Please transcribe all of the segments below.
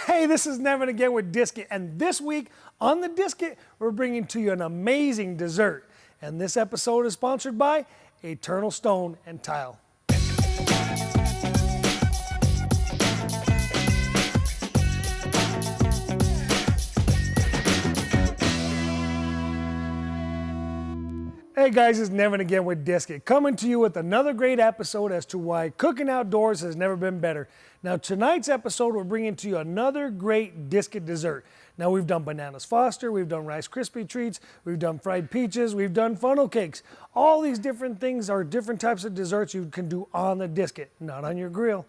Hey, this is Nevin again with Disket, and this week on the Disket, we're bringing to you an amazing dessert. And this episode is sponsored by Eternal Stone and Tile. Hey guys, it's Nevin again with Disket, coming to you with another great episode as to why cooking outdoors has never been better. Now tonight's episode, we're bringing to you another great Disket dessert. Now we've done bananas Foster, we've done Rice Krispie treats, we've done fried peaches, we've done funnel cakes. All these different things are different types of desserts you can do on the Disket, not on your grill.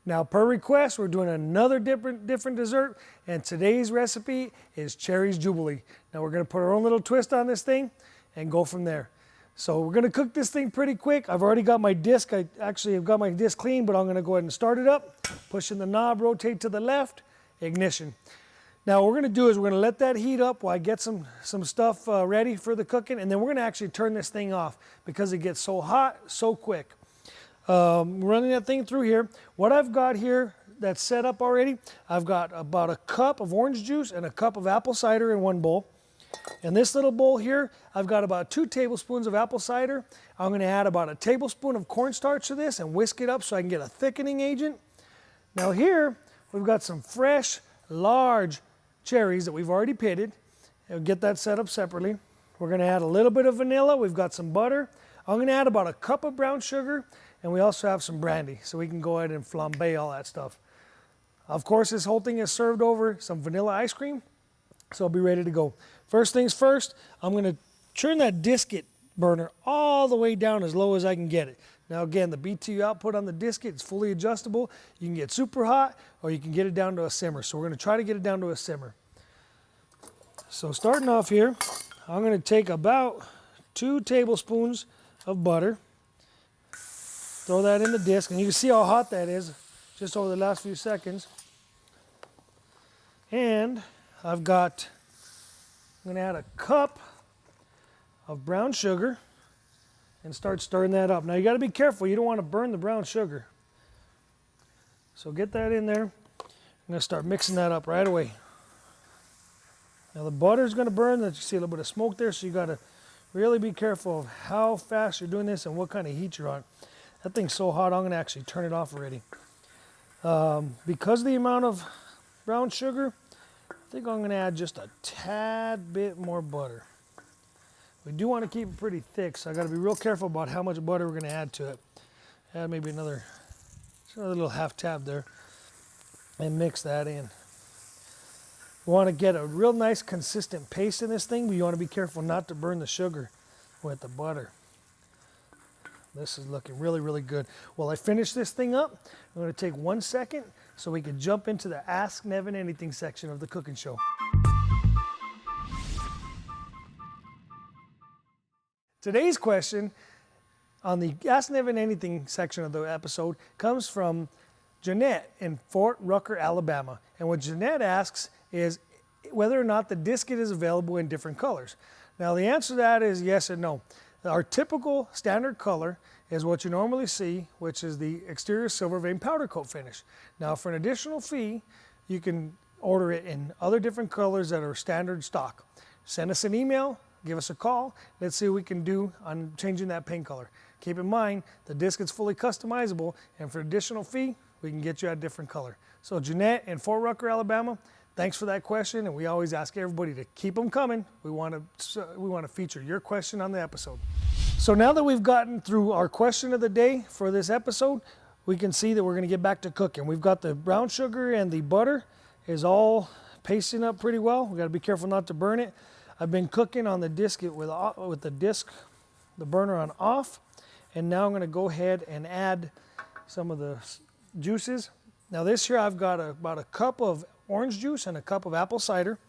Now per request, we're doing another different dessert, and today's recipe is Cherries Jubilee. Now we're gonna put our own little twist on this thing and go from there. So we're gonna cook this thing pretty quick. I've already got my disc. I actually have got my disc clean, but I'm gonna go ahead and start it up, pushing the knob, rotate to the left, ignition. Now what we're gonna do is we're gonna let that heat up while I get some stuff ready for the cooking, and then we're gonna actually turn this thing off because it gets so hot so quick. Running that thing through here. What I've got here that's set up already, I've got about a cup of orange juice and a cup of apple cider in one bowl. In this little bowl here, I've got about 2 tablespoons of apple cider. I'm going to add about a tablespoon of cornstarch to this and whisk it up so I can get a thickening agent. Now here, we've got some fresh, large cherries that we've already pitted. I'll get that set up separately. We're going to add a little bit of vanilla. We've got some butter. I'm going to add about a cup of brown sugar, and we also have some brandy, so we can go ahead and flambe all that stuff. Of course, this whole thing is served over some vanilla ice cream, so I'll be ready to go. First things first, I'm going to turn that Disket burner all the way down as low as I can get it. Now again, the BTU output on the Disket is fully adjustable. You can get super hot or you can get it down to a simmer. So we're going to try to get it down to a simmer. So starting off here, I'm going to take about 2 tablespoons of butter. Throw that in the disc, and you can see how hot that is just over the last few seconds. And I'm going to add a cup of brown sugar and start stirring that up. Now you got to be careful. You don't want to burn the brown sugar. So get that in there. I'm going to start mixing that up right away. Now the butter is going to burn. You see a little bit of smoke there, so you got to really be careful of how fast you're doing this and what kind of heat you're on. That thing's so hot, I'm going to actually turn it off already. Because of the amount of brown sugar, I think I'm going to add just a tad bit more butter. We do want to keep it pretty thick, so I got to be real careful about how much butter we're going to add to it. Add maybe another little half tab there and mix that in. We want to get a real nice consistent paste in this thing, but you want to be careful not to burn the sugar with the butter. This is looking really, really good. While I finish this thing up, I'm going to take 1 second so we can jump into the Ask Nevin Anything section of the cooking show. Today's question on the Ask Nevin Anything section of the episode comes from Jeanette in Fort Rucker, Alabama. And what Jeanette asks is whether or not the Disket is available in different colors. Now the answer to that is yes and no. Our typical standard color is what you normally see, which is the exterior silver vein powder coat finish. Now for an additional fee, you can order it in other different colors that are standard stock. Send us an email, give us a call, let's see what we can do on changing that paint color. Keep in mind, the disc is fully customizable, and for additional fee, we can get you a different color. So Jeanette in Fort Rucker, Alabama, thanks for that question, and we always ask everybody to keep them coming. We want to feature your question on the episode. So now that we've gotten through our question of the day for this episode, we can see that we're going to get back to cooking. We've got the brown sugar and the butter is all pasting up pretty well. We got to be careful not to burn it. I've been cooking on the Disket with the burner on off, and now I'm going to go ahead and add some of the juices. Now this here I've got about a cup of orange juice and a cup of apple cider.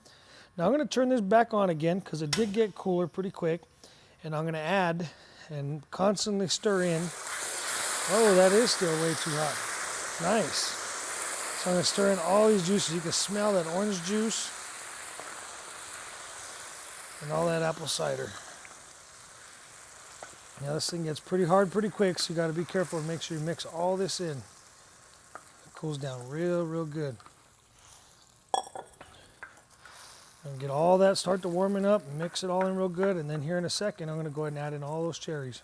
Now I'm going to turn this back on again because it did get cooler pretty quick, and I'm going to add and constantly stir in. Oh, that is still way too hot. Nice. So I'm going to stir in all these juices. You can smell that orange juice and all that apple cider. Now this thing gets pretty hard pretty quick, so you got to be careful and make sure you mix all this in. It cools down real good. And get all that, start to warming up, mix it all in real good, and then here in a second I'm going to go ahead and add in all those cherries.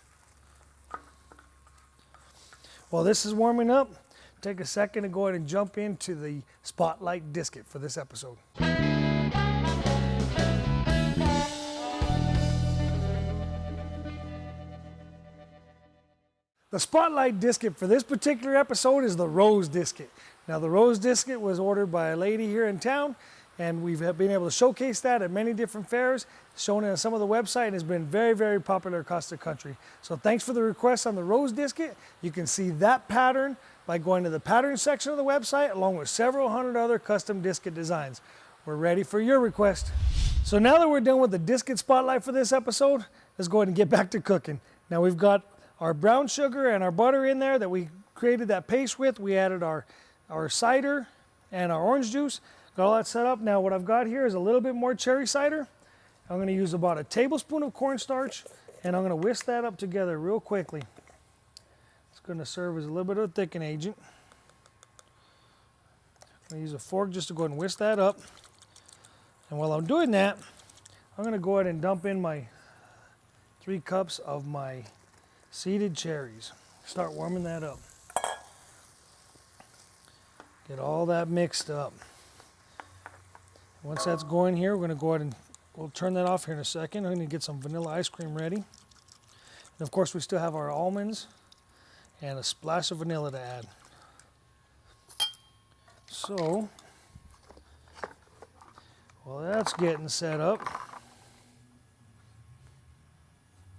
While this is warming up, take a second to go ahead and jump into the Spotlight Disket for this episode. The Spotlight Disket for this particular episode is the Rose Disket. Now the Rose Disket was ordered by a lady here in town, and we've been able to showcase that at many different fairs, shown it on some of the website, and has been very, very popular across the country. So thanks for the request on the Rose Disket. You can see that pattern by going to the pattern section of the website, along with several hundred other custom disket designs. We're ready for your request. So now that we're done with the disket spotlight for this episode, let's go ahead and get back to cooking. Now we've got our brown sugar and our butter in there that we created that paste with. We added our cider and our orange juice. Got all that set up. Now what I've got here is a little bit more cherry cider. I'm going to use about a tablespoon of cornstarch, and I'm going to whisk that up together real quickly. It's going to serve as a little bit of a thickening agent. I'm going to use a fork just to go ahead and whisk that up. And while I'm doing that, I'm going to go ahead and dump in my 3 cups of my seeded cherries. Start warming that up. Get all that mixed up. Once that's going here, we're going to go ahead and we'll turn that off here in a second. I'm going to get some vanilla ice cream ready. And of course, we still have our almonds and a splash of vanilla to add. So, while that's getting set up,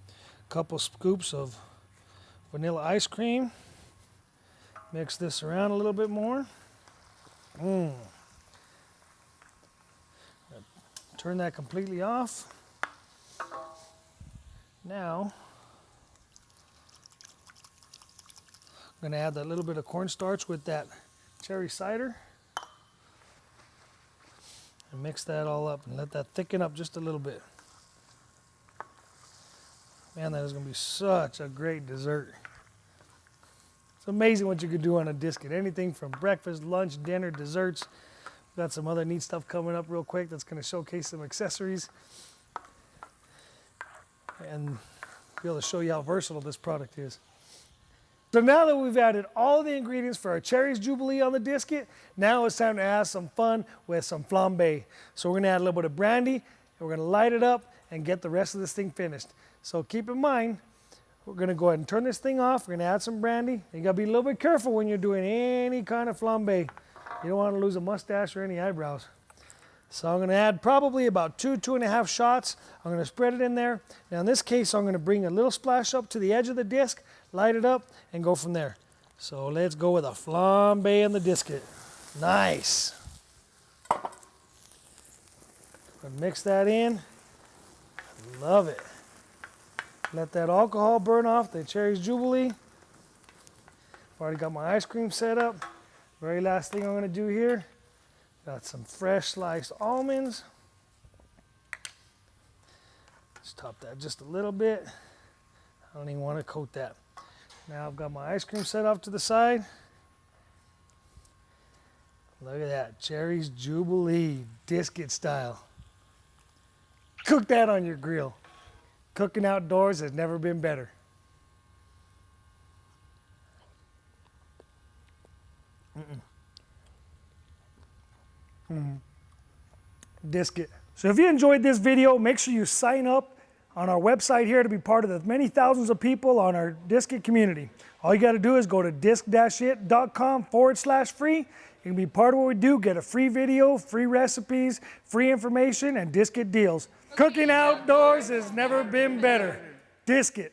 a couple scoops of vanilla ice cream. Mix this around a little bit more. Turn that completely off. Now, I'm going to add that little bit of cornstarch with that cherry cider and mix that all up and let that thicken up just a little bit. Man, that is going to be such a great dessert. It's amazing what you could do on a disket. Anything from breakfast, lunch, dinner, desserts. Got some other neat stuff coming up real quick that's going to showcase some accessories and be able to show you how versatile this product is. So now that we've added all of the ingredients for our Cherries Jubilee on the disket, now it's time to have some fun with some flambe. So we're going to add a little bit of brandy, and we're going to light it up and get the rest of this thing finished. So keep in mind, we're going to go ahead and turn this thing off. We're going to add some brandy. You got to be a little bit careful when you're doing any kind of flambe. You don't want to lose a mustache or any eyebrows. So I'm going to add probably about 2.5 shots. I'm going to spread it in there. Now in this case, I'm going to bring a little splash up to the edge of the disc, light it up, and go from there. So let's go with a flambe in the disket. Nice. Mix that in. Love it. Let that alcohol burn off the Cherries Jubilee. I've already got my ice cream set up. Very last thing I'm going to do here, got some fresh sliced almonds. Let's top that just a little bit. I don't even want to coat that. Now I've got my ice cream set off to the side. Look at that, Cherries Jubilee, disket style. Cook that on your grill. Cooking outdoors has never been better. Disket. So if you enjoyed this video, make sure you sign up on our website here to be part of the many thousands of people on our disket community. All you got to do is go to disc-it.com/free. You can be part of what we do, get a free video, free recipes, free information, and disket deals. Cooking outdoors has never been better. Disket.